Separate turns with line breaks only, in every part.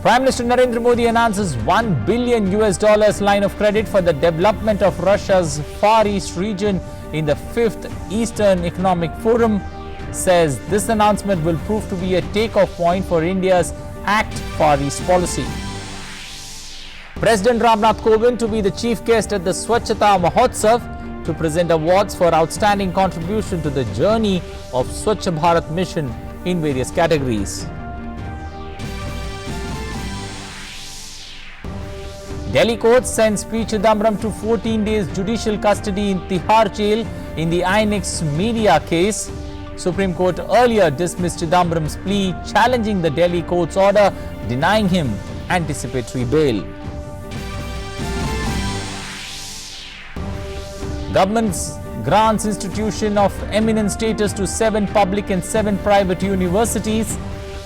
Prime Minister Narendra Modi announces $1 billion line of credit for the development of Russia's Far East region in the 5th Eastern Economic Forum. Says this announcement will prove to be a takeoff point for India's Act Far East policy. President Ramnath Kovind to be the chief guest at the Swachhata Mahotsav to present awards for outstanding contribution to the journey of Swachh Bharat mission in various categories. Delhi court sends P. Chidambaram to 14 days judicial custody in Tihar jail in the INX media case. Supreme Court earlier dismissed Chidambaram's plea, challenging the Delhi court's order denying him anticipatory bail. Government grants institution of eminent status to 7 public and 7 private universities.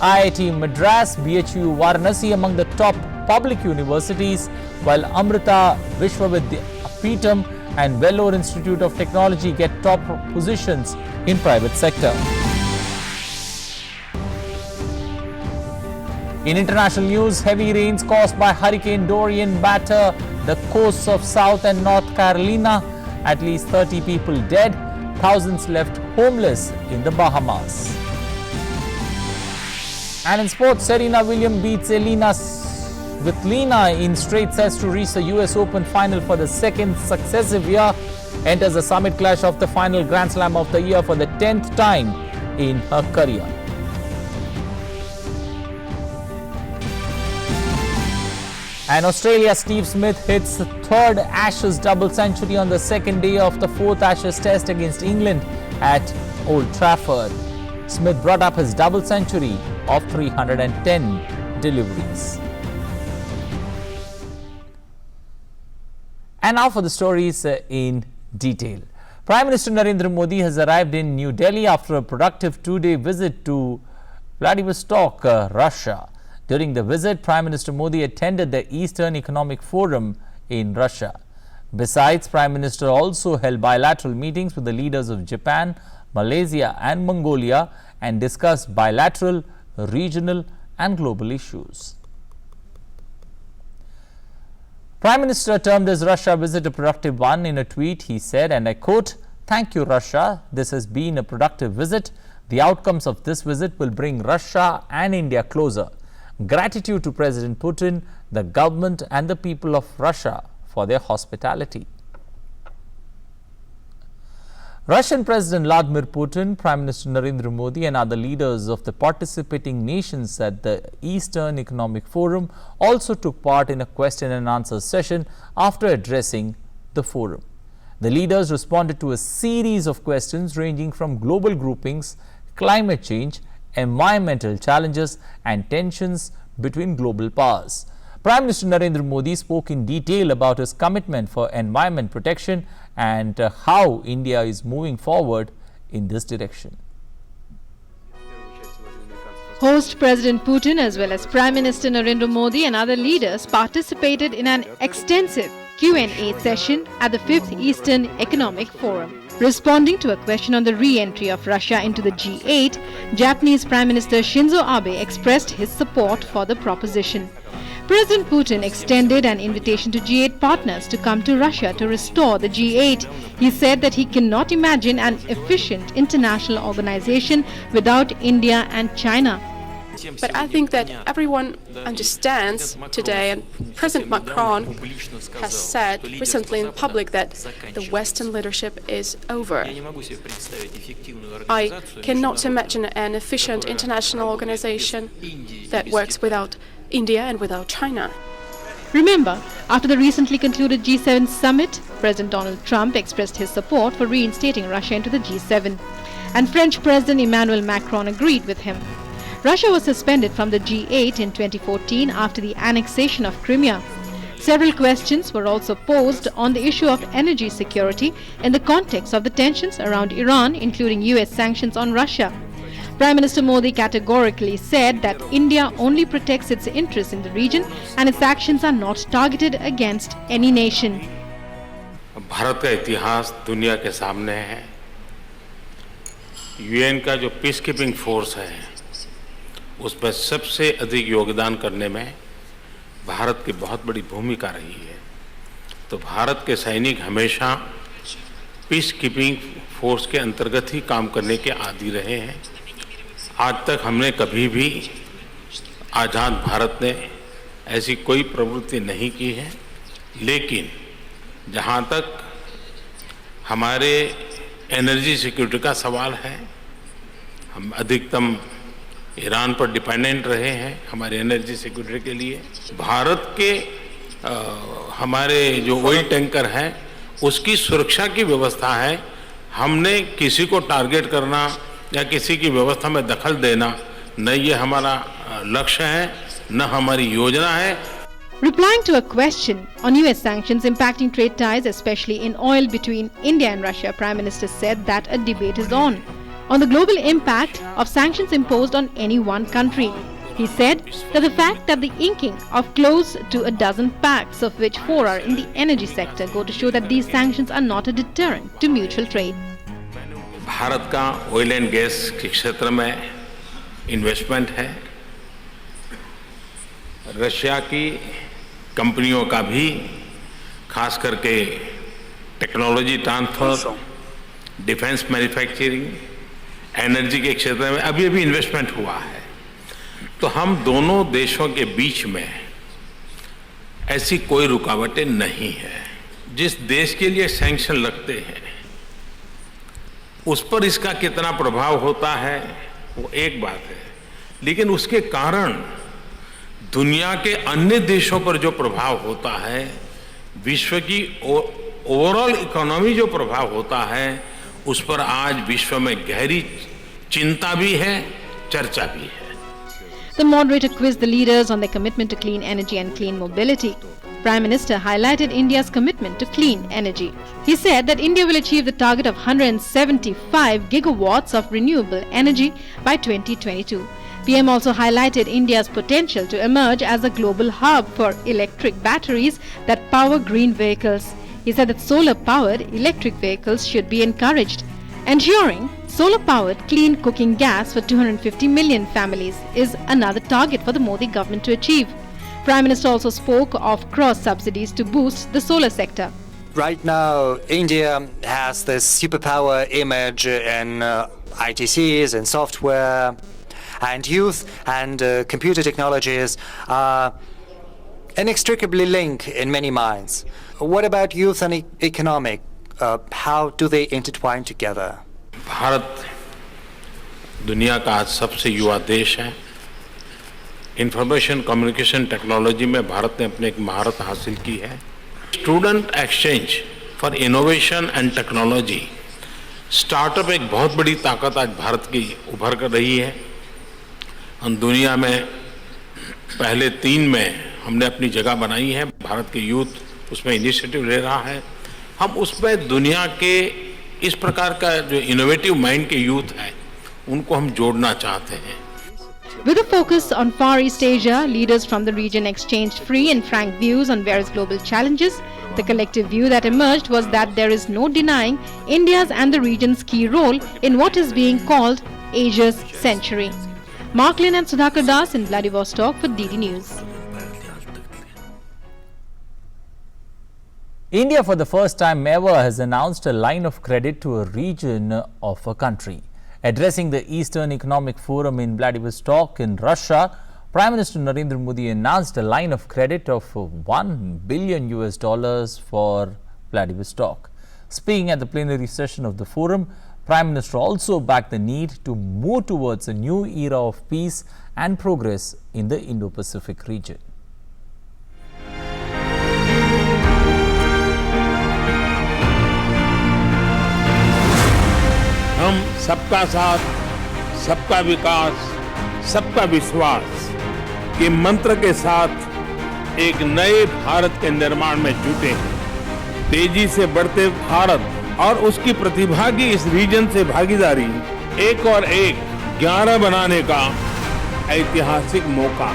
IIT Madras, BHU Varanasi among the top public universities, while Amrita Vishwavidyapeetham and Vellore Institute of Technology get top positions in private sector. In international news, heavy rains caused by Hurricane Dorian batter the coasts of South and North Carolina. At least 30 people dead, thousands left homeless in the Bahamas. And in sports, Serena Williams beats Elina Svitolina in straight sets to reach the US Open final for the second successive year. Enters the summit clash of the final Grand Slam of the year for the 10th time in her career. And Australia's Steve Smith hits the 3rd Ashes double century on the second day of the 4th Ashes test against England at Old Trafford. Smith brought up his double century of 310 deliveries. And now for the stories in detail. Prime Minister Narendra Modi has arrived in New Delhi after a productive 2-day visit to Vladivostok, Russia. During the visit, Prime Minister Modi attended the Eastern Economic Forum in Russia. Besides, Prime Minister also held bilateral meetings with the leaders of Japan, Malaysia and Mongolia and discussed bilateral, regional and global issues. Prime Minister termed his Russia visit a productive one. In a tweet, he said, and I quote, "Thank you, Russia. This has been a productive visit. The outcomes of this visit will bring Russia and India closer. Gratitude to President Putin, the government and the people of Russia for their hospitality." Russian President Vladimir Putin, Prime Minister Narendra Modi and other leaders of the participating nations at the Eastern Economic Forum also took part in a question and answer session after addressing the forum. The leaders responded to a series of questions ranging from global groupings, climate change, environmental challenges and tensions between global powers. Prime Minister Narendra Modi spoke in detail about his commitment for environment protection and how India is moving forward in this direction.
Host President Putin as well as Prime Minister Narendra Modi and other leaders participated in an extensive Q&A session at the 5th Eastern Economic Forum. Responding to a question on the re-entry of Russia into the G8, Japanese Prime Minister Shinzo Abe expressed his support for the proposition. President Putin extended an invitation to G8 partners to come to Russia to restore the G8. He said that he cannot imagine an efficient international organization without India and China.
But I think that everyone understands today, and President Macron has said recently in public that the Western leadership is over. I cannot imagine an efficient international organization that works without India and without China.
Remember, after the recently concluded G7 summit, President Donald Trump expressed his support for reinstating Russia into the G7, and French President Emmanuel Macron agreed with him. Russia was suspended from the G8 in 2014 after the annexation of Crimea. Several questions were also posed on the issue of energy security in the context of the tensions around Iran, including US sanctions on Russia. Prime Minister Modi categorically said that India only protects its interests in the region and its actions are not targeted against any nation.
Bharat का इतिहास दुनिया के सामने है। UN का जो peace keeping force है उसमें सबसे अधिक योगदान करने में भारत की बहुत बड़ी भूमिका रही है। तो भारत के सैनिक हमेशा पीस कीपिंग फोर्स के अंतर्गत ही काम करने के आदी रहे हैं। आज तक हमने कभी भी आज़ाद भारत ने ऐसी कोई प्रवृत्ति नहीं की है, लेकिन जहाँ तक हमारे एनर्जी सिक्योरिटी का सवाल है, हम अधिकतम ईरान पर डिपेंडेंट रहे हैं हमारे एनर्जी सिक्योरिटी के लिए। भारत के हमारे जो ऑयल टैंकर हैं उसकी सुरक्षा की व्यवस्था है। हमने किसी को टारगेट करना या किसी की व्यवस्था में दखल देना न ये हमारा लक्ष्य है, न हमारी योजना है।
Replying to a question on US sanctions impacting trade ties, especially in oil between India and Russia, Prime Minister said that a debate is on the global impact of sanctions imposed on any one country. He said that the fact that the inking of close to a dozen pacts, of which 4 are in the energy sector, go to show that these sanctions are not a deterrent to mutual trade.
Bharat का oil and gas के क्षेत्र में investment है। Russia की कंपनियों का भी खास करके technology transfer, defence manufacturing, energy के क्षेत्र में अभी अभी इन्वेस्टमेंट हुआ है। तो हम दोनों देशों के बीच में ऐसी कोई रुकावटें नहीं है। जिस देश के लिए सैंक्शन लगते हैं उस पर इसका कितना प्रभाव होता है वो एक बात है, लेकिन उसके कारण दुनिया के अन्य देशों पर जो प्रभाव होता है, विश्व की ओवरऑल इकोनॉमी जो प्रभाव होता है, उस पर आज विश्व में गहरी चिंता भी है, चर्चा भी है।
The moderator quizzed the leaders on their commitment to clean energy and clean mobility. Prime Minister highlighted India's commitment to clean energy. He said that India will achieve the target of 175 gigawatts of renewable energy by 2022. PM also highlighted India's potential to emerge as a global hub for electric batteries that power green vehicles. He said that solar-powered electric vehicles should be encouraged. Ensuring solar-powered clean cooking gas for 250 million families is another target for the Modi government to achieve. Prime Minister also spoke of cross-subsidies to boost the solar sector.
Right now, India has this superpower image in ITCs and software, and youth and computer technologies are inextricably linked in many minds. What about youth and economic? How do they intertwine together?
Bharat दुनिया का आज सबसे युवा देश है। Information communication technology में भारत ने अपने एक महारत हासिल की है। Student exchange for innovation and technology, startup एक बहुत बड़ी ताकत आज भारत की उभर कर रही है। हम दुनिया में पहले 3 में हमने अपनी जगह बनाई है। भारत के यूथ उसमें इनिशिएटिव ले रहा है। हम उसमें दुनिया के इस प्रकार का जो इनोवेटिव माइंड के यूथ है उनको हम जोड़ना चाहते हैं।
With a focus on Far East Asia, leaders from the region exchanged free and frank views on various global challenges. The collective view that emerged was that there is no denying India's and the region's key role in what is being called Asia's century. Mark Lin and Sudhakar Das in Vladivostok for DD News.
India for the first time ever has announced a line of credit to a region of a country. Addressing the Eastern Economic Forum in Vladivostok in Russia, Prime Minister Narendra Modi announced a line of credit of $1 billion for Vladivostok. Speaking at the plenary session of the forum, Prime Minister also backed the need to move towards a new era of peace and progress in the Indo-Pacific region.
हम सबका साथ, सबका विकास, सबका विश्वास के मंत्र के साथ एक नए भारत के निर्माण में जुटे हैं। तेजी से बढ़ते भारत और उसकी प्रतिभा की इस रीजन से भागीदारी एक और एक 11 बनाने का ऐतिहासिक मौका।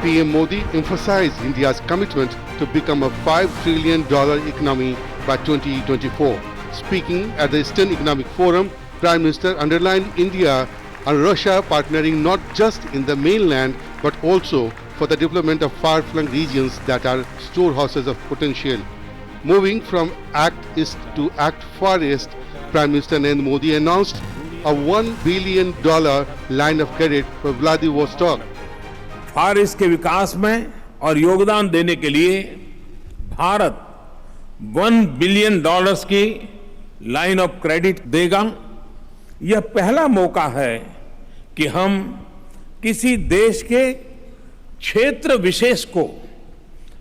PM Modi emphasized India's commitment to become a $5 trillion economy by 2024. Speaking at the Eastern Economic Forum, Prime Minister underlined India and Russia partnering not just in the mainland but also for the development of far-flung regions that are storehouses of potential. Moving from Act East to Act Far East, Prime Minister Narendra Modi announced a $1 billion line of credit for Vladivostok.
Far east के विकास में और योगदान देने के लिए Bharat $1 billion की line of credit देगा। यह पहला मौका है कि हम किसी देश के क्षेत्र विशेष को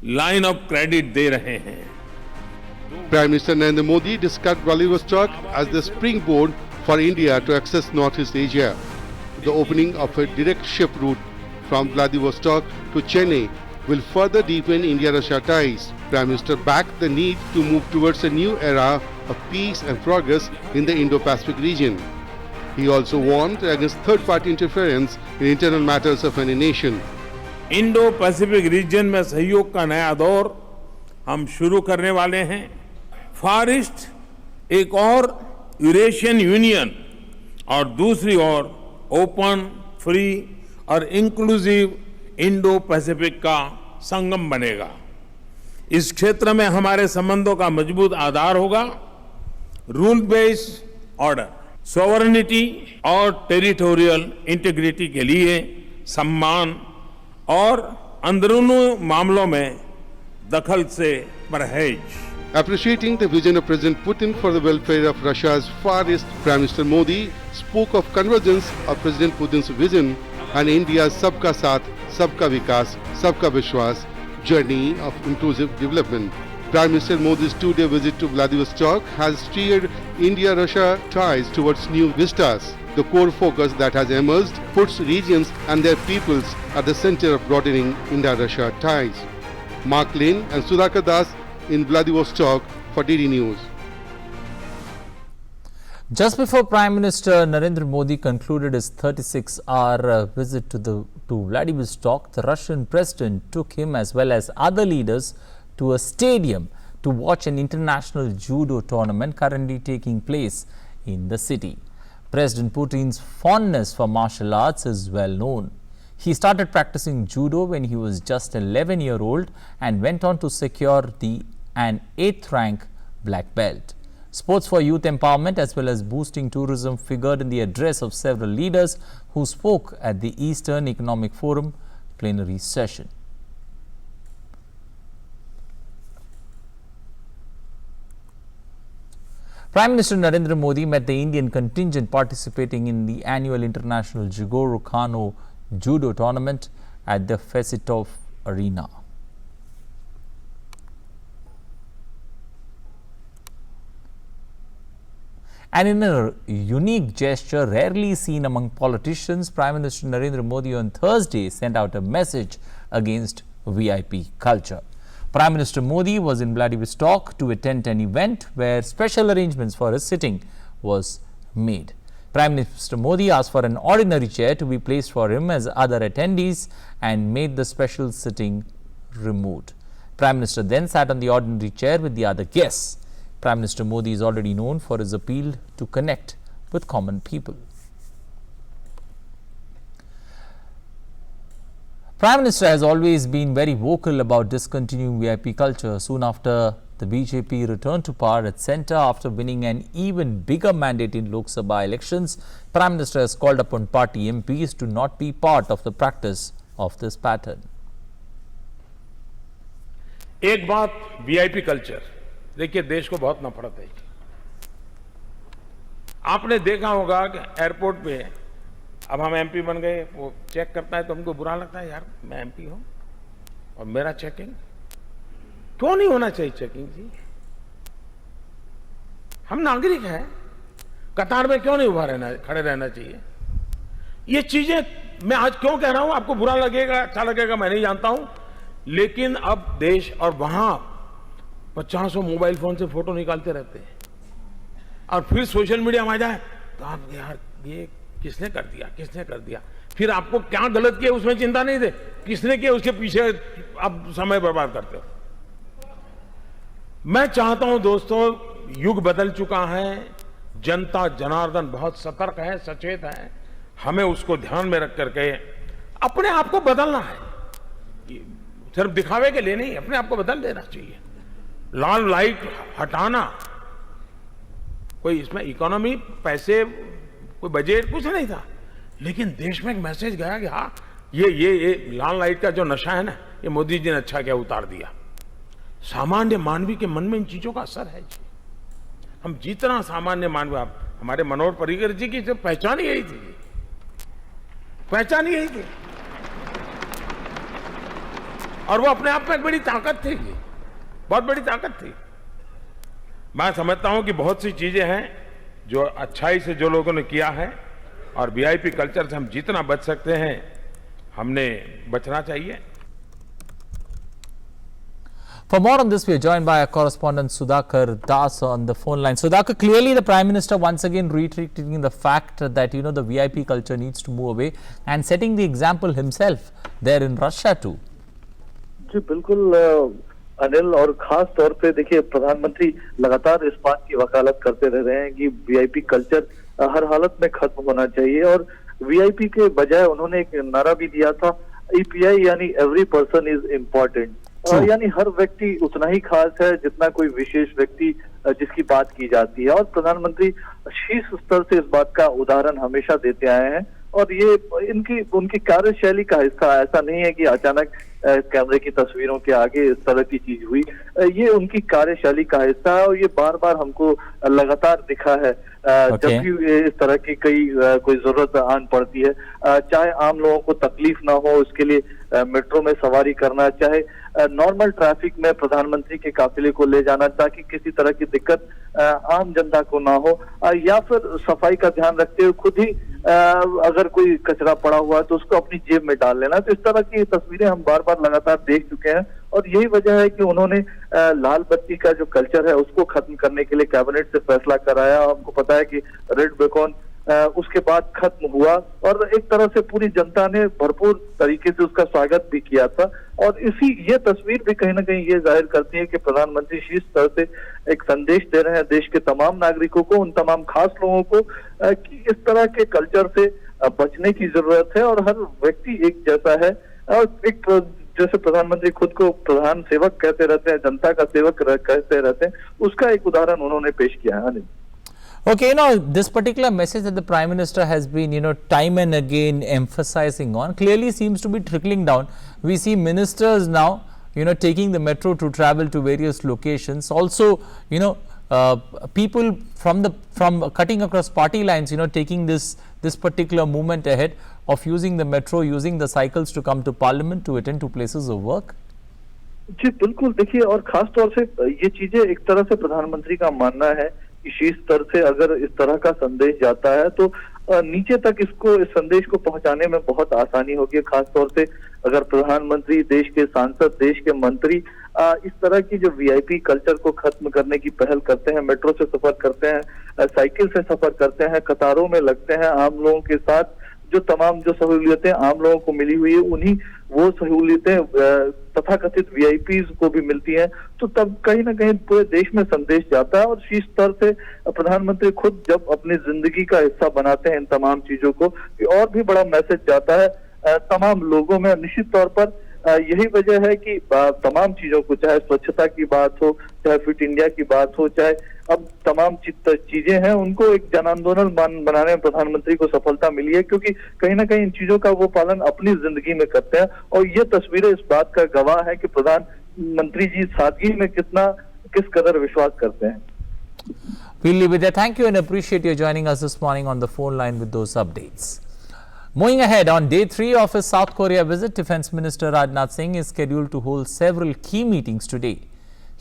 लाइन ऑफ क्रेडिट दे रहे हैं।
Prime Minister Narendra Modi described Vladivostok as the springboard for India to access Northeast Asia. The opening of a direct ship route from Vladivostok to Chennai will further deepen India-Russia ties. Prime Minister backed the need to move towards a new era of peace and progress in the Indo-Pacific region. He also warned against third-party interference in internal matters of any nation.
Indo Pacific region में सहयोग का नया दौर हम शुरू करने वाले हैं। फार ईस्ट एक और यूरेशियन यूनियन और दूसरी ओर ओपन, फ्री और इंक्लूसिव इंडो पैसिफिक का संगम बनेगा। इस क्षेत्र में हमारे संबंधों का मजबूत आधार होगा। रूल बेस्ड ऑर्डर, सॉवरेनिटी और टेरिटोरियल इंटीग्रिटी के लिए सम्मान और अंदरूनी मामलों में दखल से परहेज।
Appreciating the vision of President Putin for the welfare of Russia's Far East, Prime Minister Modi spoke of convergence of President Putin's vision and India's Sabka Saath, Sabka Vikas, Sabka Vishwas journey of inclusive development. Prime Minister Modi's two-day visit to Vladivostok has steered India-Russia ties towards new vistas. The core focus that has emerged puts regions and their peoples at the center of broadening India-Russia ties. Mark Lane and Sudhakar Das in Vladivostok for DD News.
Just before Prime Minister Narendra Modi concluded his 36-hour visit to Vladivostok, the Russian president took him as well as other leaders to a stadium to watch an international judo tournament currently taking place in the city. President Putin's fondness for martial arts is well known. He started practicing judo when he was just 11-year-old and went on to secure an 8th rank black belt. Sports for youth empowerment as well as boosting tourism figured in the address of several leaders who spoke at the Eastern Economic Forum plenary session. Prime Minister Narendra Modi met the Indian contingent participating in the annual International Jigoro Kano Judo Tournament at the Fesitov Arena. And in a unique gesture rarely seen among politicians, Prime Minister Narendra Modi on Thursday sent out a message against VIP culture. Prime Minister Modi was in Vladivostok to attend an event where special arrangements for his sitting was made. Prime Minister Modi asked for an ordinary chair to be placed for him as other attendees and made the special sitting removed. Prime Minister then sat on the ordinary chair with the other guests. Prime Minister Modi is already known for his appeal to connect with common people. Prime Minister has always been very vocal about discontinuing VIP culture. Soon after the BJP returned to power at centre after winning an even bigger mandate in Lok Sabha elections, Prime Minister has called upon party MPs to not be part of the practice of this pattern.
एक बात VIP culture, देखिए देश को बहुत नफरत है। आपने देखा होगा कि एयरपोर्ट पे अब हम एमपी बन गए, वो चेक करता है तो हमको बुरा लगता है, यार मैं एमपी हूं और मेरा चेकिंग क्यों नहीं होना चाहिए? चेकिंग जी, हम नागरिक हैं, कतार में क्यों नहीं खड़े रहना चाहिए? ये चीजें मैं आज क्यों कह रहा हूं, आपको बुरा लगेगा, अच्छा लगेगा, मैं नहीं जानता हूं, लेकिन अब देश और वहां 50 मोबाइल फोन से फोटो निकालते रहते हैं और फिर सोशल मीडिया में आ जाए तो आप यार ये किसने कर दिया, किसने कर दिया, फिर आपको क्या गलत किया उसमें चिंता नहीं थे, किसने किया उसके पीछे आप समय बर्बाद करते हो। मैं चाहता हूं दोस्तों, युग बदल चुका है, जनता जनार्दन बहुत सतर्क है, सचेत है, हमें उसको ध्यान में रख करके अपने आप को बदलना है, सिर्फ दिखावे के लिए नहीं, अपने आप को बदल देना चाहिए। लाल लाइट हटाना, कोई इसमें इकोनॉमी, पैसे, कोई बजट कुछ नहीं था, लेकिन देश में एक मैसेज गया कि हाँ ये लाल लाइट का जो नशा है ना, ये मोदी जी ने अच्छा क्या उतार दिया। सामान्य मानवी के मन में इन चीजों का असर है जी। हम जितना सामान्य मानव, हमारे मनोहर पर्रिकर जी की जो पहचान ही यही थी, पहचान ही यही थी, और वो अपने आप में एक बड़ी ताकत थी, बहुत बड़ी ताकत थी। मैं समझता हूं कि बहुत सी चीजें हैं जो अच्छाई से जो लोगों ने किया है, और वीआईपी कल्चर से हम जितना बच सकते हैं हमने बचना चाहिए।
For more on this, we are joined by our correspondent Sudhakar Das on the phone line. Sudhakar, clearly the Prime Minister once again reiterating the fact that the VIP culture needs to move away and setting the example himself there in Russia too.
जी बिल्कुल अनिल, और खास तौर पे देखिए प्रधानमंत्री लगातार इस बात की वकालत करते रह रहे हैं कि वीआईपी कल्चर हर हालत में खत्म होना चाहिए, और वीआईपी के बजाय उन्होंने एक नारा भी दिया था, ईपीआई यानी एवरी पर्सन इज इम्पोर्टेंट, यानी हर व्यक्ति उतना ही खास है जितना कोई विशेष व्यक्ति जिसकी बात की जाती है। और प्रधानमंत्री शीर्ष स्तर से इस बात का उदाहरण हमेशा देते आए हैं, और ये उनकी कार्यशैली का हिस्सा, ऐसा नहीं है कि अचानक कैमरे की तस्वीरों के आगे इस तरह की चीज हुई, ये उनकी कार्यशैली का हिस्सा है, और ये बार बार हमको लगातार दिखा है जब भी इस तरह की कोई जरूरत आन पड़ती है, चाहे आम लोगों को तकलीफ ना हो उसके लिए मेट्रो में सवारी करना, चाहे नॉर्मल ट्रैफिक में प्रधानमंत्री के काफिले को ले जाना ताकि किसी तरह की दिक्कत आम जनता को ना हो, या फिर सफाई का ध्यान रखते हुए खुद ही अगर कोई कचरा पड़ा हुआ है तो उसको अपनी जेब में डाल लेना। तो इस तरह की तस्वीरें हम बार बार लगातार देख चुके हैं, और यही वजह है कि उन्होंने लाल बत्ती का जो कल्चर है उसको खत्म करने के लिए कैबिनेट से फैसला कराया। आपको पता है कि रेड बेकॉन उसके बाद खत्म हुआ, और एक तरह से पूरी जनता ने भरपूर तरीके से उसका स्वागत भी किया था, और ये तस्वीर भी कहीं ना कहीं ये जाहिर करती है कि प्रधानमंत्री शीर्ष स्तर से एक संदेश दे रहे हैं देश के तमाम नागरिकों को, उन तमाम खास लोगों को, कि इस तरह के कल्चर से बचने की जरूरत है, और हर व्यक्ति एक जैसा है, और एक जैसे प्रधानमंत्री खुद को प्रधान सेवक कहते रहते हैं, जनता का सेवक कहते रहते हैं, उसका एक उदाहरण उन्होंने पेश किया है।
Okay, this particular message that the Prime Minister has been, time and again emphasizing on clearly seems to be trickling down. We see ministers now, taking the metro to travel to various locations. Also, people from cutting across party lines, taking this particular movement ahead of using the metro, using the cycles to come to Parliament to attend to places of work.
जी बिल्कुल, देखिए, और खास तौर से ये चीजें एक तरह से प्रधानमंत्री का मानना है कि शीर्ष स्तर से अगर इस तरह का संदेश जाता है तो नीचे तक इस संदेश को पहुंचाने में बहुत आसानी होगी। खास तौर से अगर प्रधानमंत्री, देश के सांसद, देश के मंत्री इस तरह की जो वीआईपी कल्चर को खत्म करने की पहल करते हैं, मेट्रो से सफर करते हैं, साइकिल से सफर करते हैं, कतारों में लगते हैं, आम लोगों के साथ जो तमाम जो सहूलियतें आम लोगों को मिली हुई है उन्हीं वो सहूलियतें तथाकथित वीआईपीज को भी मिलती हैं, तो तब कहीं ना कहीं पूरे देश में संदेश जाता है, और शीर्ष स्तर से प्रधानमंत्री खुद जब अपनी जिंदगी का हिस्सा बनाते हैं इन तमाम चीजों को, और भी बड़ा मैसेज जाता है तमाम लोगों में। निश्चित तौर पर यही वजह है कि तमाम चीजों को, चाहे स्वच्छता की बात हो, चाहे फिट इंडिया की बात हो, चाहे अब तमाम चीजें हैं, उनको एक जन आंदोलन बनाने में प्रधानमंत्री को सफलता मिली है, क्योंकि कहीं ना कहीं इन चीजों का वो पालन अपनी जिंदगी में करते हैं, और ये तस्वीरें इस बात का गवाह है कि प्रधानमंत्री जी सादगी में किस कदर विश्वास करते हैं।
We'll leave it there. Thank you and appreciate you joining us this morning on the phone line with those updates. Moving ahead, on day 3 of his South Korea visit, Defence Minister Rajnath Singh is scheduled to hold several key meetings today.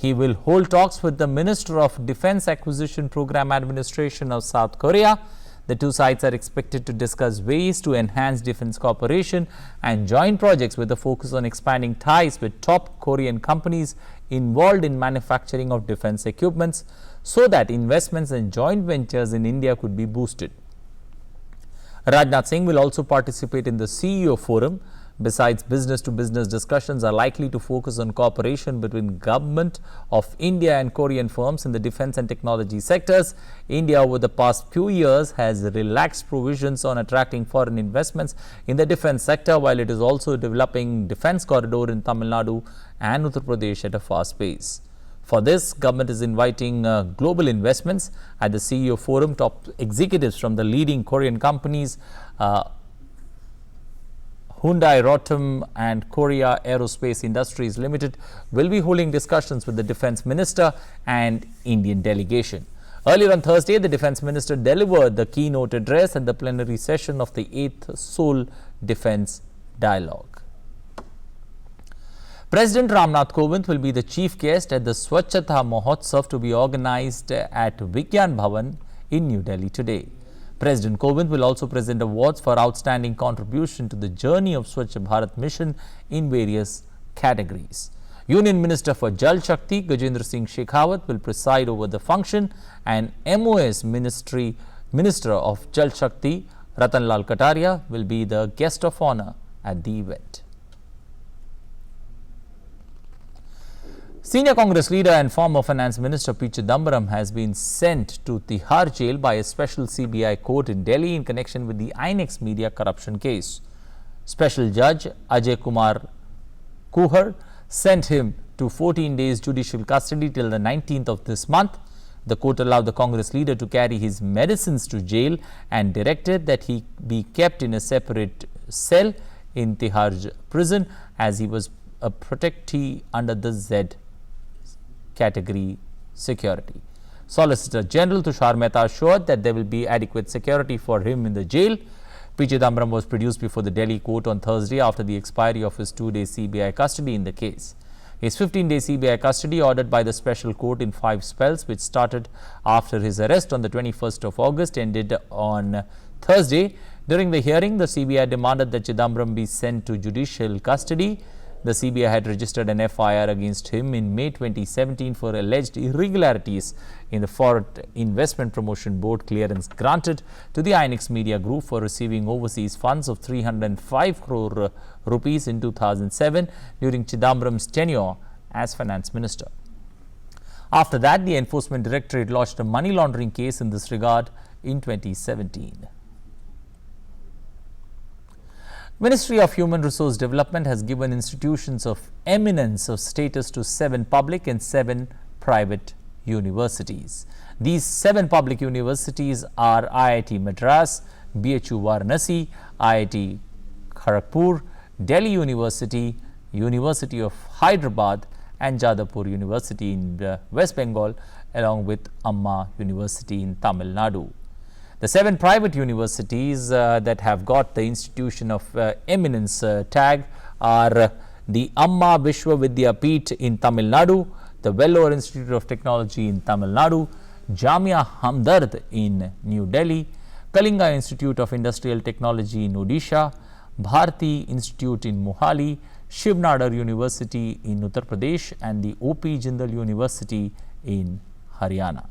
He will hold talks with the Minister of Defence Acquisition Program Administration of South Korea. The two sides are expected to discuss ways to enhance defence cooperation and joint projects with a focus on expanding ties with top Korean companies involved in manufacturing of defence equipments, so that investments and joint ventures in India could be boosted. Rajnath Singh will also participate in the CEO Forum, Besides, business-to-business discussions are likely to focus on cooperation between government of India and Korean firms in the defense and technology sectors. India over the past few years has relaxed provisions on attracting foreign investments in the defense sector, while it is also developing defense corridor in Tamil Nadu and Uttar Pradesh at a fast pace. For this, government is inviting global investments at the CEO forum. Top executives from the leading Korean companies Hyundai Rotem and Korea Aerospace Industries Limited will be holding discussions with the Defence Minister and Indian delegation. Earlier on Thursday, the Defence Minister delivered the keynote address at the plenary session of the 8th Seoul Defence Dialogue. President Ramnath Kovind will be the chief guest at the Swachhata Mahotsav to be organized at Vigyan Bhavan in New Delhi today. President Kovind will also present awards for outstanding contribution to the journey of Swachh Bharat mission in various categories. Union Minister for Jal Shakti Gajendra Singh Shekhawat will preside over the function, and MOS Minister of Jal Shakti Ratan Lal Kataria will be the guest of honor at the event. Senior Congress leader and former Finance Minister P. Chidambaram has been sent to Tihar jail by a special CBI court in Delhi in connection with the INX media corruption case. Special Judge Ajay Kumar Kuhar sent him to 14 days judicial custody till the 19th of this month. The court allowed the Congress leader to carry his medicines to jail and directed that he be kept in a separate cell in Tihar prison as he was a protectee under the Z category security. Solicitor General Tushar Mehta assured that there will be adequate security for him in the jail. P. Chidambaram was produced before the Delhi court on Thursday after the expiry of his 2-day CBI custody in the case. His 15-day CBI custody ordered by the special court in 5 spells, which started after his arrest on the 21st of August, ended on Thursday. During the hearing, the CBI demanded that Chidambaram be sent to judicial custody. The CBI had registered an FIR against him in May 2017 for alleged irregularities in the Foreign Investment Promotion Board clearance granted to the INX Media Group for receiving overseas funds of 305 crore rupees in 2007 during Chidambaram's tenure as Finance Minister. After that, the Enforcement Directorate lodged a money laundering case in this regard in 2017. Ministry of Human Resource Development has given institutions of eminence of status to 7 public and 7 private universities. These 7 public universities are IIT Madras, BHU Varanasi, IIT Kharagpur, Delhi University, University of Hyderabad and Jadavpur University in West Bengal, along with Amma University in Tamil Nadu. The 7 private universities that have got the Institution of Eminence tag are the Amma Vishwa Vidyapeeth in Tamil Nadu, the Vellore Institute of Technology in Tamil Nadu, Jamia Hamdard in New Delhi, Kalinga Institute of Industrial Technology in Odisha, Bharati Institute in Mohali, Shiv Nadar University in Uttar Pradesh and the O.P. Jindal University in Haryana.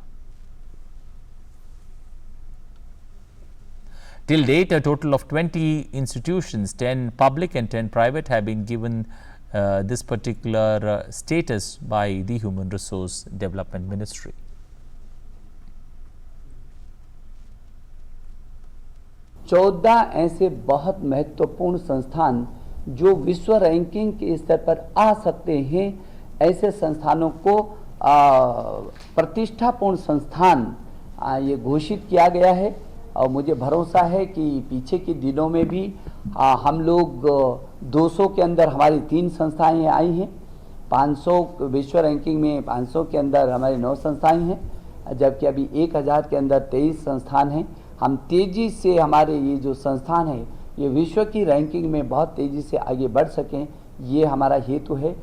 Till date, a total of 20 institutions, 10 public and 10 private, have been given this particular status by the Human Resource Development Ministry.
चौदह ऐसे बहुत महत्वपूर्ण संस्थान जो विश्व ranking के स्तर पर आ सकते हैं, ऐसे संस्थानों को प्रतिष्ठापूर्ण संस्थान ये घोषित किया गया है और मुझे भरोसा है कि पीछे के दिनों में भी हम लोग 200 के अंदर हमारी 3 संस्थाएं आई हैं, 500 विश्व रैंकिंग में 500 के अंदर हमारी 9 संस्थाएं हैं, जबकि अभी 1000 के अंदर 23 संस्थान हैं। हम तेज़ी से हमारे ये जो संस्थान है ये विश्व की रैंकिंग में बहुत तेज़ी से आगे बढ़ सकें, ये हमारा हेतु है।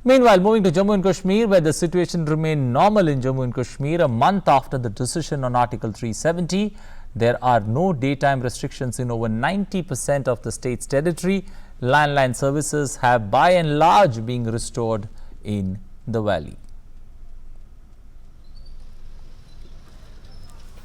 Meanwhile, moving to Jammu and Kashmir, where the situation remained normal in Jammu and Kashmir a month after the decision on Article 370, there are no daytime restrictions in over 90% of the state's territory. Landline services have by and large been restored in the valley.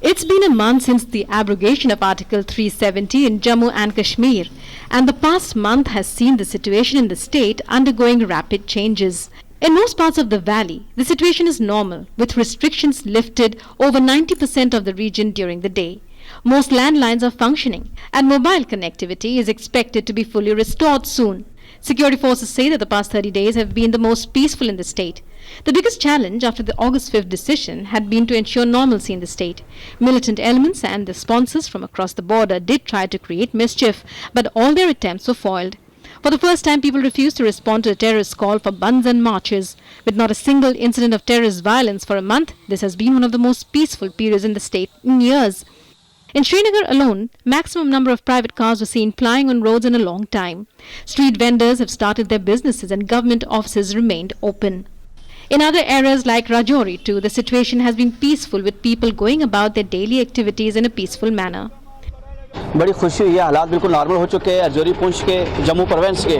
It's been a month since the abrogation of Article 370 in Jammu and Kashmir, and the past month has seen the situation in the state undergoing rapid changes. In most parts of the valley, the situation is normal, with restrictions lifted over 90% of the region during the day. Most landlines are functioning, and mobile connectivity is expected to be fully restored soon. Security forces say that the past 30 days have been the most peaceful in the state. The biggest challenge after the August 5th decision had been to ensure normalcy in the state. Militant elements and the sponsors from across the border did try to create mischief, but all their attempts were foiled. For the first time, people refused to respond to a terrorist call for bands and marches. With not a single incident of terrorist violence for a month, this has been one of the most peaceful periods in the state in years. In Srinagar alone, maximum number of private cars were seen plying on roads in a long time. Street vendors have started their businesses and government offices remained open. In other areas like Rajouri too, the situation has been peaceful with people going about their daily activities in a peaceful manner.
बड़ी खुशी हुई है, हालात बिल्कुल normal हो चुके हैं राजौरी पुंछ के, जम्मू प्रोविंस के,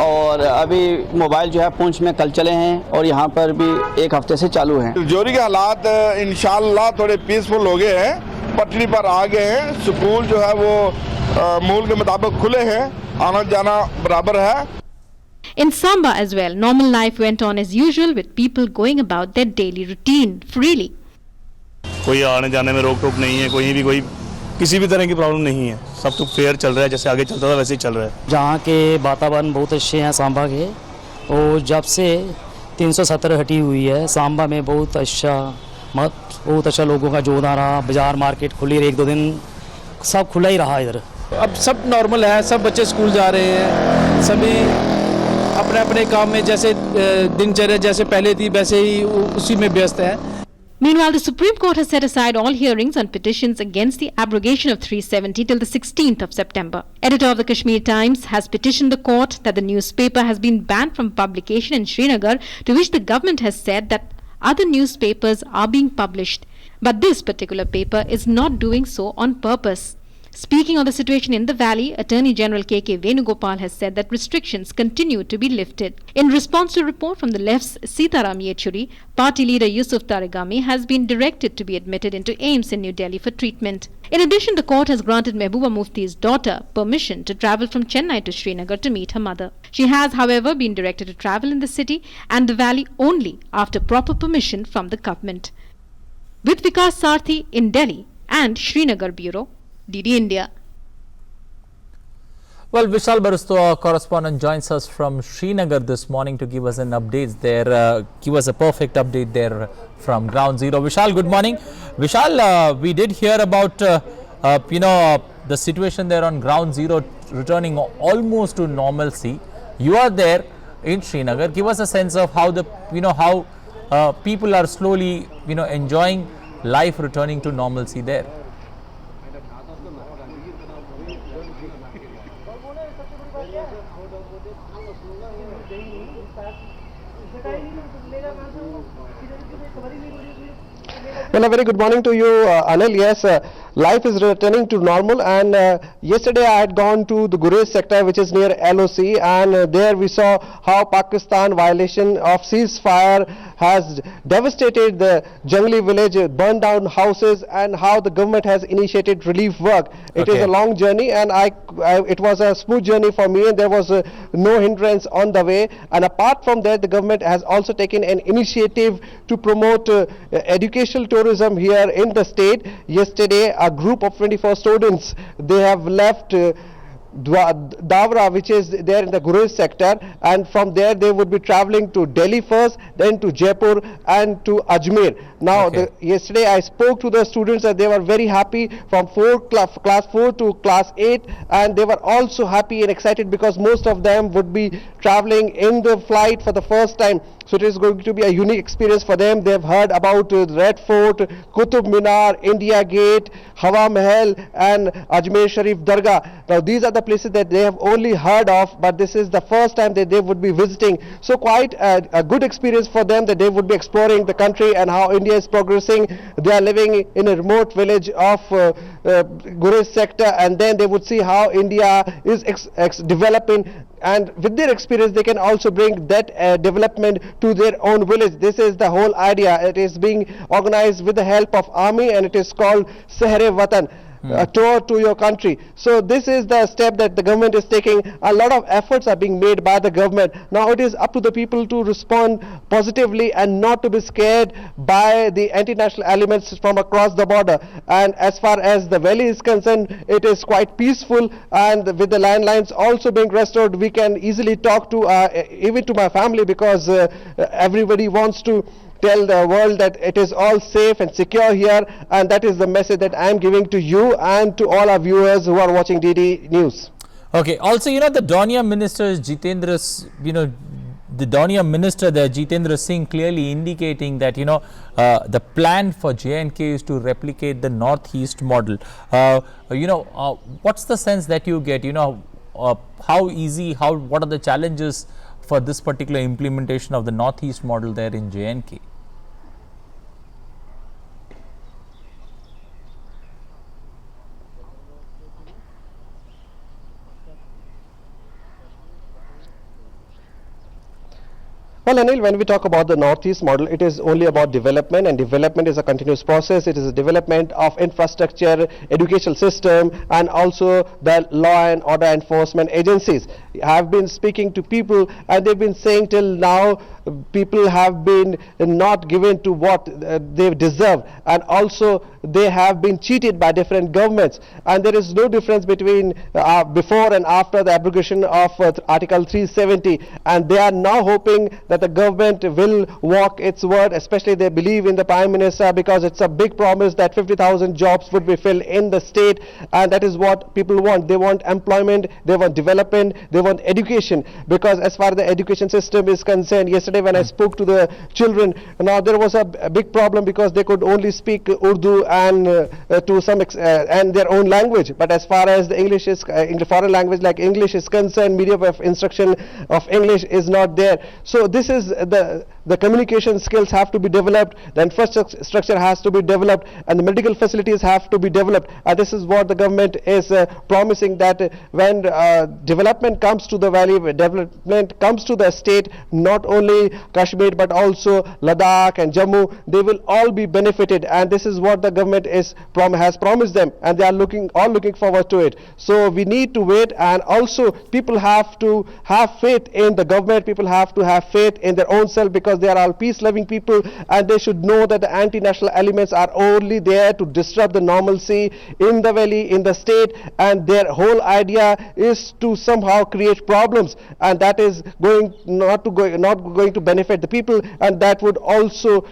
और अभी मोबाइल जो है पुंछ में कल चले हैं और यहाँ पर भी एक हफ्ते से चालू हैं।
राजौरी के हालात इंशाल्लाह थोड़े पीसफुल हो गए हैं, पटरी पर आ गए हैं, स्कूल जो है वो मूल के मुताबिक खुले हैं, आना जाना बराबर है।
In Samba as well, normal life went on as usual with people going about their daily routine freely.
कोई आने जाने में रोक टोक नहीं है, कोई किसी भी तरह की प्रॉब्लम नहीं है, सब तो फेयर चल रहा है, जैसे आगे चलता था वैसे ही चल रहा है।
जहाँ के वातावरण बहुत अच्छे हैं सांबा के, और जब से 370 हटी हुई है सांबा में बहुत अच्छा लोगों का जोड़ा रहा, बाजार मार्केट खुली रही, 1-2 दिन सब खुला ही रहा इधर।
अब सब नॉर्मल है, सब बच्चे स्कूल जा रहे हैं, सभी अपने अपने काम में जैसे दिनचर्या जैसे पहले थी वैसे ही उसी में व्यस्त है।
Meanwhile, the Supreme Court has set aside all hearings on petitions against the abrogation of 370 till the 16th of September. Editor of the Kashmir Times has petitioned the court that the newspaper has been banned from publication in Srinagar, to which the government has said that other newspapers are being published. But this particular paper is not doing so on purpose. Speaking on the situation in the valley, Attorney General K.K. Venugopal has said that restrictions continue to be lifted. In response to a report from the left's Sitaram Yechuri, party leader Yusuf Tarigami has been directed to be admitted into AIIMS in New Delhi for treatment. In addition, the court has granted Mehbooba Mufti's daughter permission to travel from Chennai to Srinagar to meet her mother. She has, however, been directed to travel in the city and the valley only after proper permission from the government. With Vikas Sarthi in Delhi and Srinagar Bureau, DD India.
Well, Vishal Barasto, our correspondent, joins us from Srinagar this morning to give us an update there, give us a perfect update there from Ground Zero. Vishal, good morning. Vishal, we did hear about, the situation there on Ground Zero returning almost to normalcy. You are there in Srinagar. Give us a sense of how people are slowly, enjoying life returning to normalcy there.
Well, a very good morning to you, Anil. Yes, life is returning to normal, and yesterday I had gone to the Gurez sector, which is near LOC, and there we saw how Pakistan violation of ceasefire has devastated the Jungli village, burned down houses, and how the government has initiated relief work. It is a long journey, and it was a smooth journey for me, and there was no hindrance on the way. And apart from that, the government has also taken an initiative to promote educational tourism here in the state. Yesterday, a group of 24 students, they have left Davra, which is there in the Gurez sector, and from there they would be traveling to Delhi first, then to Jaipur and to Ajmer. Now, yesterday I spoke to the students and they were very happy from class 4 to class 8, and they were also happy and excited because most of them would be traveling in the flight for the first time. So it is going to be a unique experience for them. They have heard about Red Fort, Qutub Minar, India Gate, Hawa Mahal and Ajmer Sharif Dargah. Now these are the the places that they have only heard of, but this is the first time that they would be visiting. So quite a good experience for them, that they would be exploring the country and how India is progressing. They are living in a remote village of Gurez sector, and then they would see how India is developing, and with their experience they can also bring that development to their own village. This is the whole idea. It is being organized with the help of army, and it is called Sehre-Watan, a tour to your country. So this is the step that the government is taking. A lot of efforts are being made by the government. Now it is up to the people to respond positively and not to be scared by the anti-national elements from across the border. And as far as the valley is concerned, it is quite peaceful, and with the landlines also being restored, we can easily talk to even to my family, because everybody wants to tell the world that it is all safe and secure here, and that is the message that I am giving to you and to all our viewers who are watching DD News.
Okay. Also, the Donia minister the Donia minister there, Jitendra Singh, clearly indicating that the plan for J&K is to replicate the Northeast model. What's the sense that you get? How easy? What are the challenges for this particular implementation of the Northeast model there in J&K?
Well, Anil, when we talk about the Northeast model, it is only about development, and development is a continuous process. It is a development of infrastructure, educational system, and also the law and order enforcement agencies. I have been speaking to people, and they've been saying till now people have been not given to what they deserve, and also they have been cheated by different governments, and there is no difference between before and after the abrogation of Article 370, and they are now hoping that the government will walk its word. Especially they believe in the Prime Minister, because it's a big promise that 50,000 jobs would be filled in the state, and that is what people want. They want employment, they want development, they want education, because as far as the education system is concerned, yesterday when I spoke to the children, now there was a big problem because they could only speak Urdu and to some and their own language, but as far as the English is foreign language like English is concerned, medium of instruction of English is not there. So this is the communication skills have to be developed, the infrastructure has to be developed, and the medical facilities have to be developed, and this is what the government is promising, that when development comes to the valley, development comes to the state, not only Kashmir but also Ladakh and Jammu, they will all be benefited, and this is what the government has promised them, and they are all looking forward to it. So we need to wait, and also people have to have faith in the government, people have to have faith in their own self, because they are all peace-loving people, and they should know that the anti-national elements are only there to disrupt the normalcy in the valley, in the state, and their whole idea is to somehow create problems, and that is not going to benefit the people, and that would also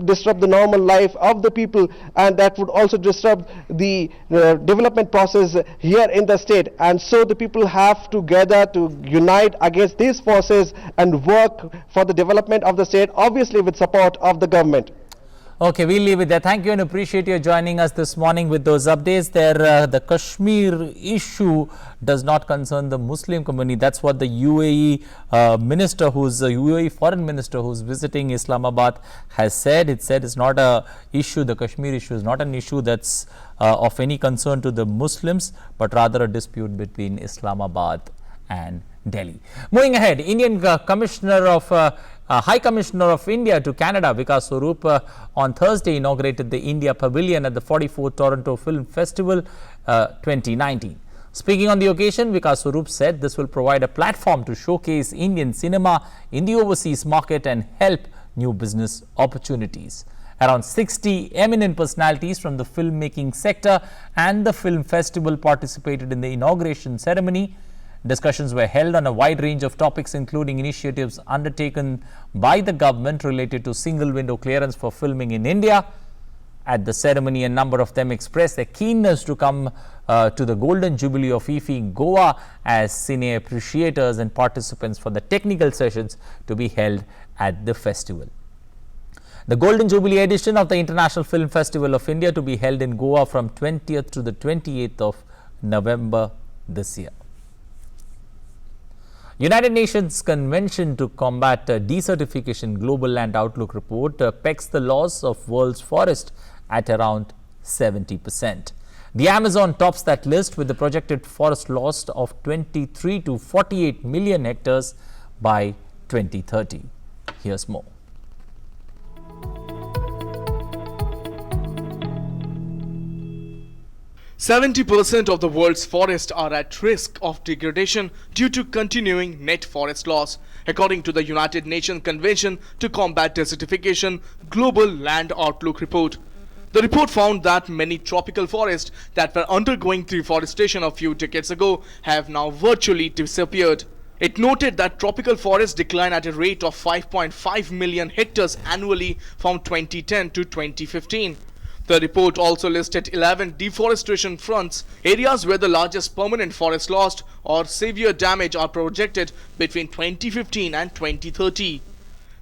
disrupt the normal life of the people, and that would also disrupt the development process here in the state. And so the people have to gather, to unite against these forces and work for the development of the state, obviously with support of the government.
Okay, we'll leave it there. Thank you and appreciate you joining us this morning with those updates there. The Kashmir issue does not concern the Muslim community. That's what the UAE minister, who's a UAE foreign minister who's visiting Islamabad, has said. It said it's not a issue. The Kashmir issue is not an issue that's of any concern to the Muslims, but rather a dispute between Islamabad and Delhi. Moving ahead, Indian Commissioner of High Commissioner of India to Canada, Vikas Swarup, on Thursday inaugurated the India Pavilion at the 44th Toronto Film Festival 2019. Speaking on the occasion, Vikas Swarup said this will provide a platform to showcase Indian cinema in the overseas market and help new business opportunities. Around 60 eminent personalities from the filmmaking sector and the film festival participated in the inauguration ceremony. Discussions were held on a wide range of topics, including initiatives undertaken by the government related to single window clearance for filming in India. At the ceremony, a number of them expressed their keenness to come to the Golden Jubilee of IFFI in Goa as cine appreciators and participants for the technical sessions to be held at the festival. The Golden Jubilee edition of the International Film Festival of India to be held in Goa from 20th to the 28th of November this year. United Nations Convention to Combat Desertification Global Land Outlook report pegs the loss of world's forest at around 70%. The Amazon tops that list with the projected forest loss of 23 to 48 million hectares by 2030. Here's more.
70% of the world's forests are at risk of degradation due to continuing net forest loss, according to the United Nations Convention to Combat Desertification Global Land Outlook report. The report found that many tropical forests that were undergoing deforestation a few decades ago have now virtually disappeared. It noted that tropical forests decline at a rate of 5.5 million hectares annually from 2010 to 2015. The report also listed 11 deforestation fronts, areas where the largest permanent forest loss or severe damage are projected between 2015 and 2030.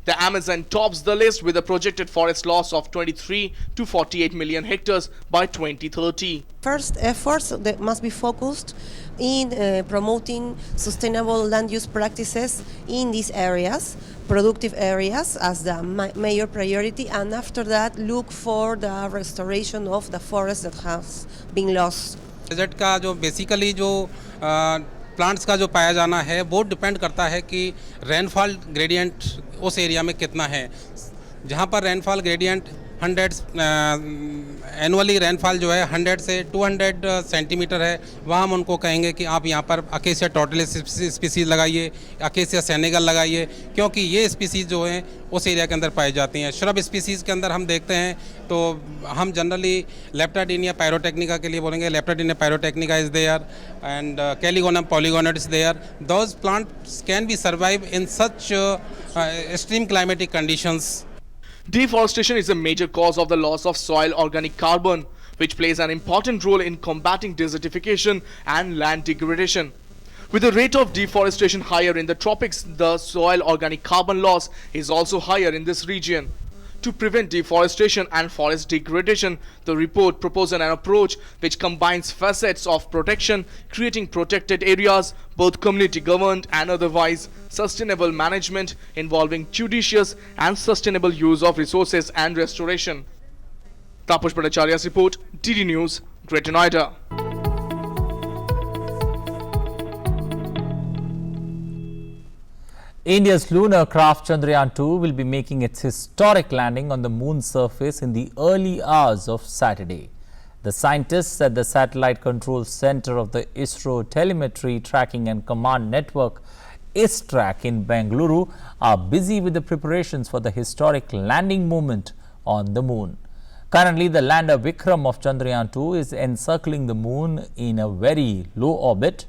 The Amazon tops the list with a projected forest loss of 23 to 48 million hectares by 2030.
First, efforts that must be focused in promoting sustainable land use practices in these areas, productive areas as the major priority, and after that look for the restoration of the forest that has been lost.
Desert का जो basically जो plants का जो पाया जाना है वो depend करता है कि रेनफॉल ग्रेडियंट उस एरिया में कितना है. जहाँ पर रेनफॉल ग्रेडियंट 100 एनुअली रेनफॉल जो है 100 से 200 सेंटीमीटर है, वहाँ हम उनको कहेंगे कि आप यहाँ पर अकेसिया टोटलिस स्पीसीज़ लगाइए, अकेसिया सेनेगल लगाइए, क्योंकि ये स्पीसीज़ जो हैं उस एरिया के अंदर पाई जाती हैं. श्रब स्पीसीज़ के अंदर हम देखते हैं तो हम जनरली लेप्टाडिनिया पायरोटेक्निका के लिए बोलेंगे. Leptadenia pyrotechnica is there and Calligonum polygonoides is there. Those plants can be survive in such extreme climatic conditions.
Deforestation is a major cause of the loss of soil organic carbon, which plays an important role in combating desertification and land degradation. With the rate of deforestation higher in the tropics, the soil organic carbon loss is also higher in this region. To prevent deforestation and forest degradation, the report proposes an approach which combines facets of protection, creating protected areas, both community governed and otherwise, sustainable management involving judicious and sustainable use of resources and restoration. Tapush Bhattacharya's report, DD News, Greater Noida.
India's lunar craft Chandrayaan-2 will be making its historic landing on the moon's surface in the early hours of Saturday. The scientists at the Satellite Control Center of the ISRO Telemetry Tracking and Command Network ISTRAC in Bengaluru are busy with the preparations for the historic landing movement on the moon. Currently, the lander Vikram of Chandrayaan-2 is encircling the moon in a very low orbit.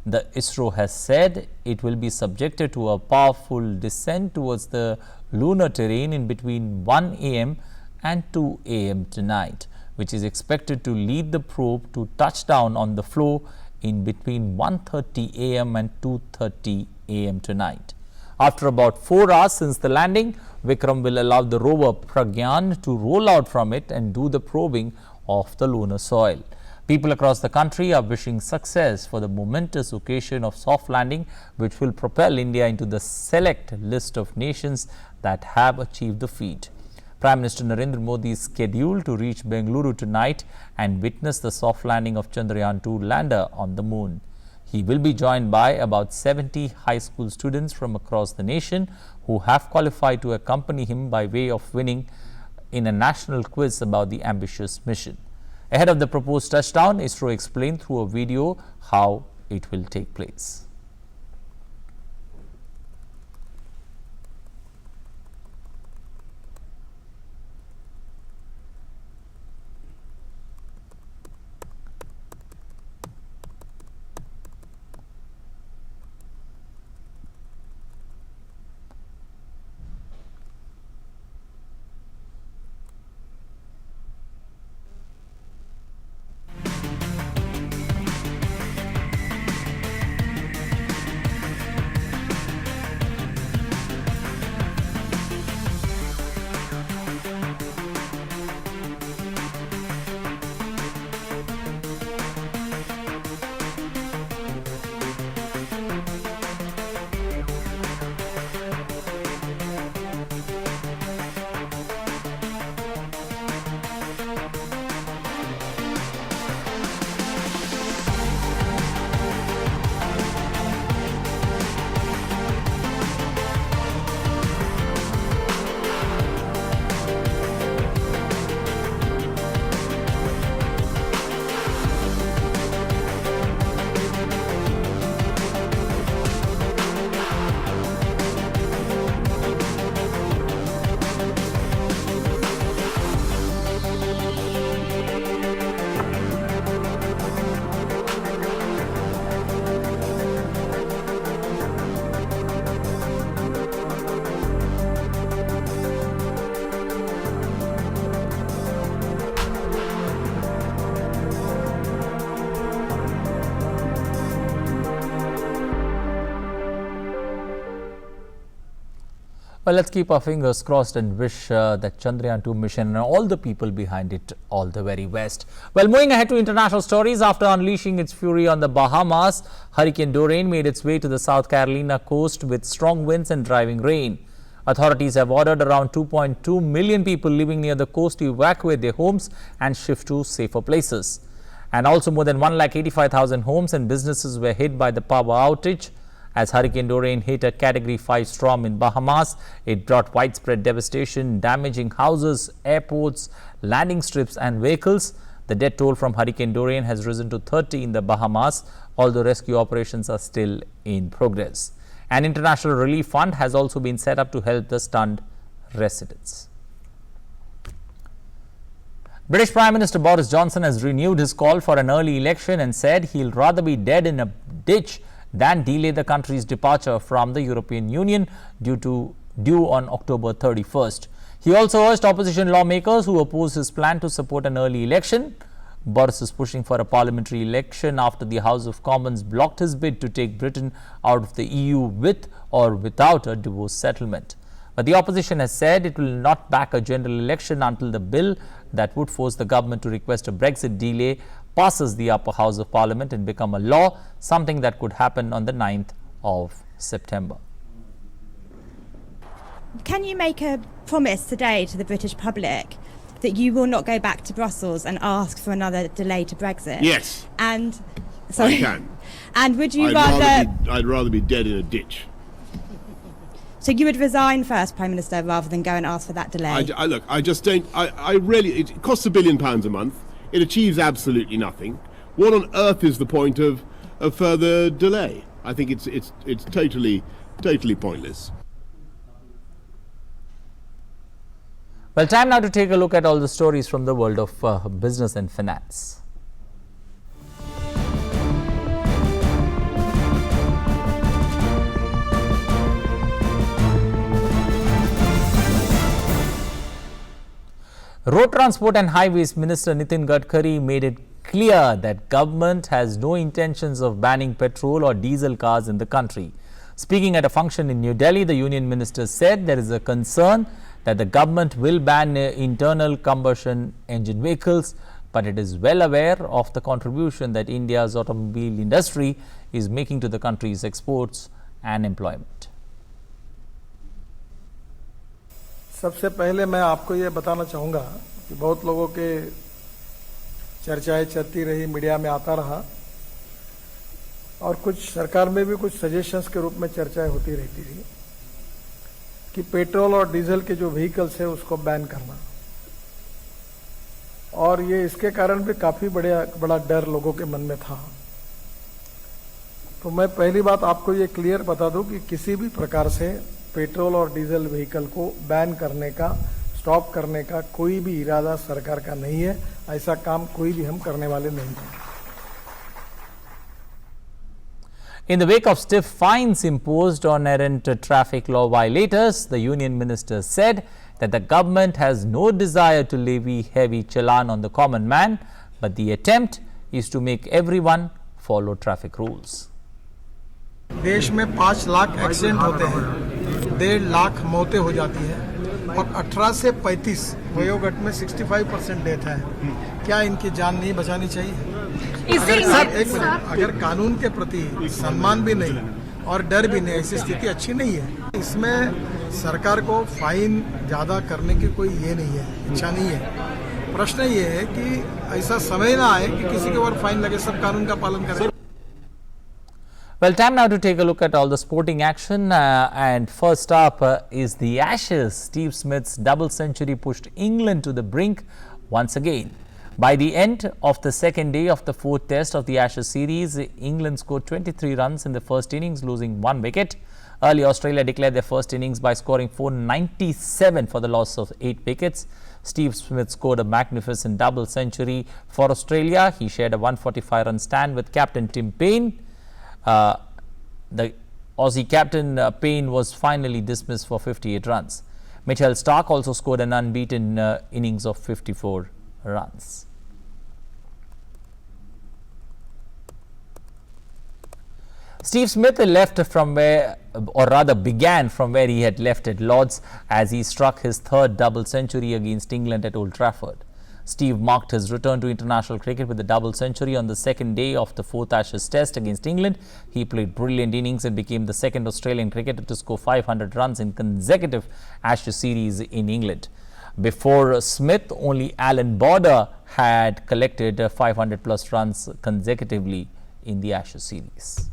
The ISRO has said it will be subjected to a powerful descent towards the lunar terrain in between 1 a.m. and 2 a.m. tonight, which is expected to lead the probe to touchdown on the floor in between 1:30 a.m. and 2:30 a.m. tonight. After about 4 hours since the landing, Vikram will allow the rover Pragyan to roll out from it and do the probing of the lunar soil. People across the country are wishing success for the momentous occasion of soft landing, which will propel India into the select list of nations that have achieved the feat. Prime Minister Narendra Modi is scheduled to reach Bengaluru tonight and witness the soft landing of Chandrayaan-2 lander on the moon. He will be joined by about 70 high school students from across the nation who have qualified to accompany him by way of winning in a national quiz about the ambitious mission. Ahead of the proposed touchdown, ISRO explained through a video how it will take place. Well, let's keep our fingers crossed and wish that Chandrayaan-2 mission and all the people behind it all the very best. Well, moving ahead to international stories, after unleashing its fury on the Bahamas, Hurricane Dorian made its way to the South Carolina coast with strong winds and driving rain. Authorities have ordered around 2.2 million people living near the coast to evacuate their homes and shift to safer places. And also more than 1,85,000 homes and businesses were hit by the power outage. As Hurricane Dorian hit a Category 5 storm in Bahamas, it brought widespread devastation, damaging houses, airports, landing strips and vehicles. The death toll from Hurricane Dorian has risen to 30 in the Bahamas, although rescue operations are still in progress. An international relief fund has also been set up to help the stunned residents. British Prime Minister Boris Johnson has renewed his call for an early election and said he'll rather be dead in a ditch than delay the country's departure from the European Union due on October 31st. He also urged opposition lawmakers who oppose his plan to support an early election. Boris is pushing for a parliamentary election after the House of Commons blocked his bid to take Britain out of the EU with or without a divorce settlement. But the opposition has said it will not back a general election until the bill that would force the government to request a Brexit delay passes the upper house of parliament and become a law, something that could happen on the 9th of September.
Can you make a promise today to the British public that you will not go back to Brussels and ask for another delay to Brexit?
Yes.
And sorry.
I can.
And would you
I'd rather be dead in a ditch.
So you would resign first, Prime Minister, rather than go and ask for that delay?
Look, I just don't. I really. It costs £1 billion a month. It achieves absolutely nothing. What on earth is the point of further delay? I think it's totally pointless.
Well, time now to take a look at all the stories from the world of business and finance. Road Transport and Highways Minister Nitin Gadkari made it clear that government has no intentions of banning petrol or diesel cars in the country. Speaking at a function in New Delhi, the Union Minister said there is a concern that the government will ban internal combustion engine vehicles, but it is well aware of the contribution that India's automobile industry is making to the country's exports and employment.
सबसे पहले मैं आपको ये बताना चाहूँगा कि बहुत लोगों के चर्चाएं चलती रही, मीडिया में आता रहा और कुछ सरकार में भी कुछ सजेशंस के रूप में चर्चाएं होती रहती थी कि पेट्रोल और डीजल के जो व्हीकल्स है उसको बैन करना, और ये इसके कारण भी काफ़ी बड़ा डर लोगों के मन में था। तो मैं पहली बात आपको ये क्लियर बता दूं कि किसी भी प्रकार से पेट्रोल और डीजल व्हीकल को बैन करने का, स्टॉप करने का कोई भी इरादा सरकार का नहीं है। ऐसा काम कोई भी हम करने वाले नहीं हैं।
In the wake of stiff fines imposed on errant traffic law violators, the Union Minister said that the government has no desire to levy heavy challan on the common man, but the attempt is to make everyone follow traffic rules.
देश में 5 lakh accident होते हैं, 1.5 लाख मौतें हो जाती हैं और 18 से 35 वयोगट में 65% डेथ है। क्या इनकी जान नहीं बचानी चाहिए? अगर कानून के प्रति सम्मान भी नहीं और डर भी नहीं, ऐसी स्थिति अच्छी नहीं है। इसमें सरकार को फाइन ज़्यादा करने की कोई ये नहीं है, इच्छा नहीं है। प्रश्न ये है कि ऐसा समय ना आए कि किसी के ऊपर फाइन लगे, सब कानून का पालन करें।
Well, time now to take a look at all the sporting action and first up is the Ashes. Steve Smith's double century pushed England to the brink once again. By the end of the second day of the 4th test of the Ashes series, England scored 23 runs in the first innings, losing 1 wicket. Early Australia declared their first innings by scoring 497 for the loss of 8 wickets. Steve Smith scored a magnificent double century for Australia. He shared a 145-run stand with captain Tim Paine. The Aussie captain Paine was finally dismissed for 58 runs. Mitchell Starc also scored an unbeaten innings of 54 runs. Steve Smith left from where or rather began from where he had left at Lord's as he struck his third double century against England at Old Trafford. Steve marked his return to international cricket with a double century on the second day of the fourth Ashes Test against England. He played brilliant innings and became the second Australian cricketer to score 500 runs in consecutive Ashes series in England. Before Smith, only Alan Border had collected 500 plus runs consecutively in the Ashes series.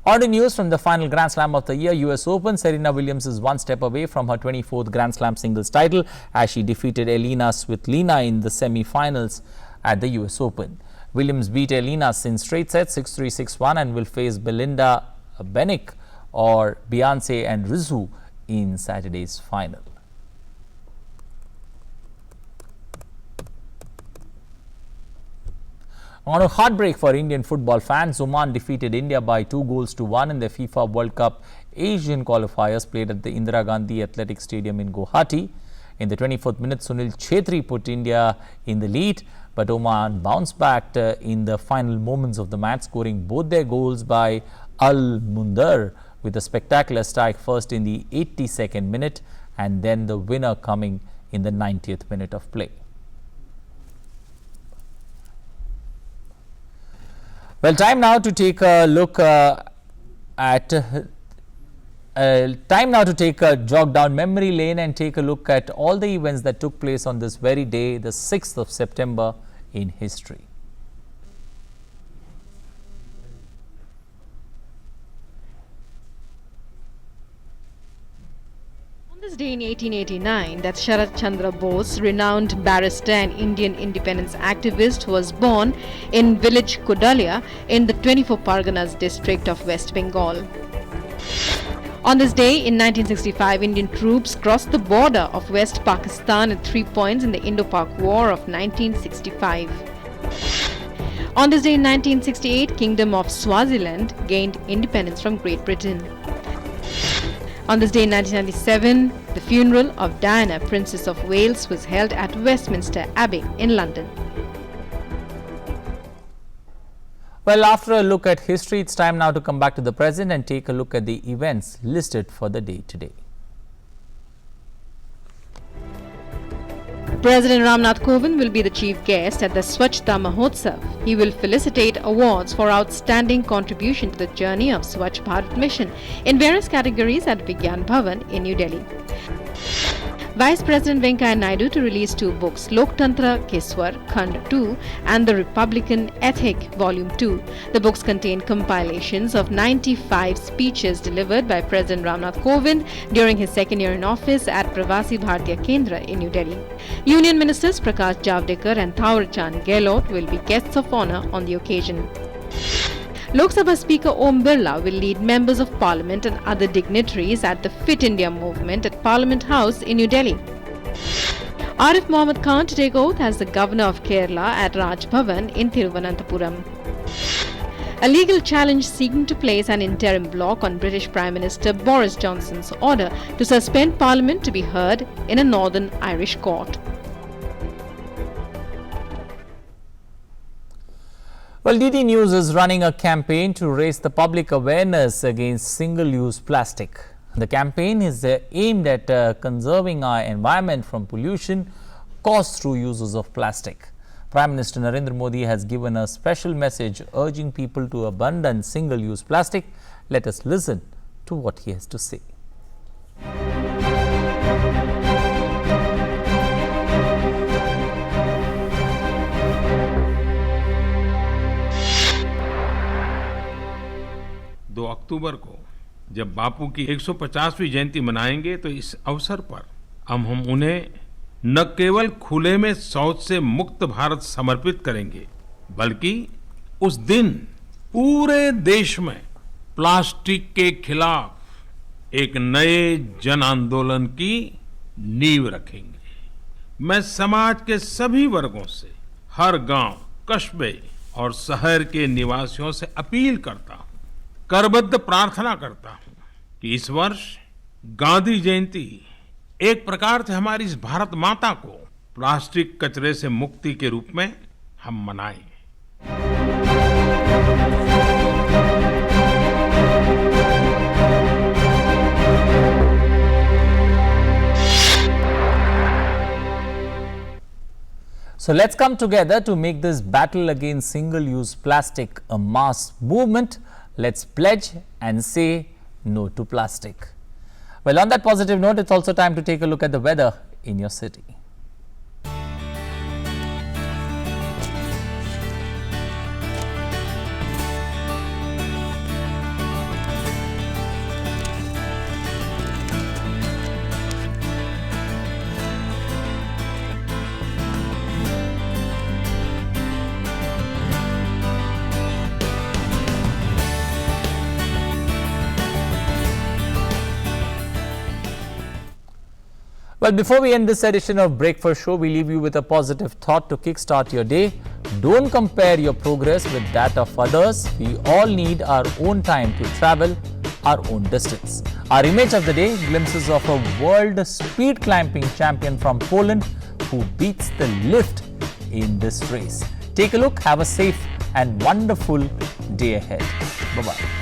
On to news from the final Grand Slam of the year, US Open. Serena Williams is one step away from her 24th Grand Slam singles title as she defeated Elina Svitolina in the semi-finals at the US Open. Williams beat Elina in straight sets 6-3, 6-1 and will face Belinda Bencic or Beyonce Andreescu in Saturday's final. On a heartbreak for Indian football fans, Oman defeated India by 2-1 in the FIFA World Cup Asian qualifiers played at the Indira Gandhi Athletic Stadium in Guwahati. In the 24th minute, Sunil Chhetri put India in the lead, but Oman bounced back in the final moments of the match, scoring both their goals by Al-Mundar with a spectacular strike first in the 82nd minute and then the winner coming in the 90th minute of play. Well, time now to take a look jog down memory lane and take a look at all the events that took place on this very day, the 6th of September in history.
On this day in 1889, that Sharat Chandra Bose, renowned barrister and Indian independence activist, was born in village Kudalia in the 24 Parganas district of West Bengal. On this day in 1965, Indian troops crossed the border of West Pakistan at 3 points in the Indo-Pak War of 1965. On this day in 1968, Kingdom of Swaziland gained independence from Great Britain. On this day in 1997, the funeral of Diana, Princess of Wales, was held at Westminster Abbey in London.
Well, after a look at history, it's time now to come back to the present and take a look at the events listed for the day today.
President Ramnath Kovind will be the chief guest at the Swachhta Mahotsav. He will felicitate awards for outstanding contribution to the journey of Swachh Bharat mission in various categories at Vigyan Bhavan in New Delhi. Vice President Venkaiah Naidu to release 2 books, Loktantra ke Swar Khand 2 and The Republican Ethic Volume 2. The books contain compilations of 95 speeches delivered by President Ramnath Kovind during his second year in office at Pravasi Bharatiya Kendra in New Delhi. Union Ministers Prakash Javadekar and Thawar Chand Gehlot will be guests of honor on the occasion. Lok Sabha Speaker Om Birla will lead members of Parliament and other dignitaries at the Fit India movement at Parliament House in New Delhi. Arif Mohammad Khan to take oath as the Governor of Kerala at Raj Bhavan in Thiruvananthapuram. A legal challenge seeking to place an interim block on British Prime Minister Boris Johnson's order to suspend Parliament to be heard in a Northern Irish court.
Well, DD News is running a campaign to raise the public awareness against single-use plastic. The campaign is aimed at conserving our environment from pollution caused through uses of plastic. Prime Minister Narendra Modi has given a special message urging people to abandon single-use plastic. Let us listen to what he has to say.
अक्टूबर को जब बापू की 150वीं जयंती मनाएंगे तो इस अवसर पर हम उन्हें न केवल खुले में शौच से मुक्त भारत समर्पित करेंगे बल्कि उस दिन पूरे देश में प्लास्टिक के खिलाफ एक नए जन आंदोलन की नींव रखेंगे। मैं समाज के सभी वर्गों से, हर गांव, कस्बे और शहर के निवासियों से अपील करता हूं, करबद्ध प्रार्थना करता हूं कि इस वर्ष गांधी जयंती एक प्रकार से हमारी इस भारत माता को प्लास्टिक कचरे से मुक्ति के रूप में हम मनाएं।
So let's come together to make this battle against single-use plastic a mass movement. Let's pledge and say no to plastic. Well, on that positive note, it's also time to take a look at the weather in your city. Well, before we end this edition of Breakfast Show, we leave you with a positive thought to kickstart your day. Don't compare your progress with that of others. We all need our own time to travel our own distance. Our image of the day, glimpses of a world speed climbing champion from Poland who beats the lift in this race. Take a look, have a safe and wonderful day ahead. Bye-bye.